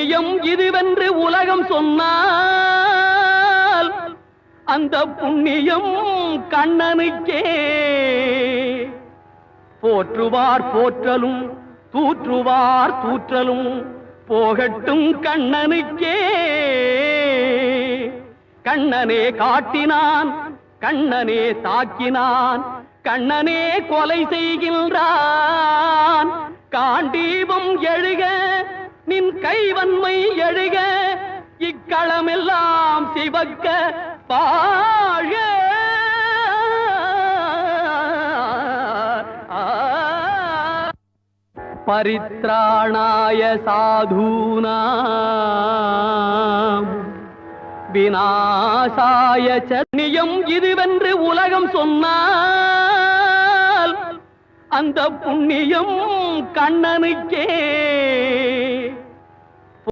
புண்ணியம் இதுவென்று உலகம் சொன்னால் அந்த புண்ணியம் கண்ணனுக்கே. போற்றுவார் போற்றலும் தூற்றுவார் தூற்றலும் போகட்டும் கண்ணனுக்கே. கண்ணனே காட்டினான், கண்ணனே தாக்கினான், கண்ணனே கொலை செய்கின்றான். காண்டீபம் எழுக நின் கைவன்மை எழுக, இக்களமெல்லாம் சிவக்க பாழ. பரித்ராணாய சாதூனாம் விநாசாய சன்னியம் இதுவென்று உலகம் சொன்னால் அந்த புண்ணியம் கண்ணனுக்கே.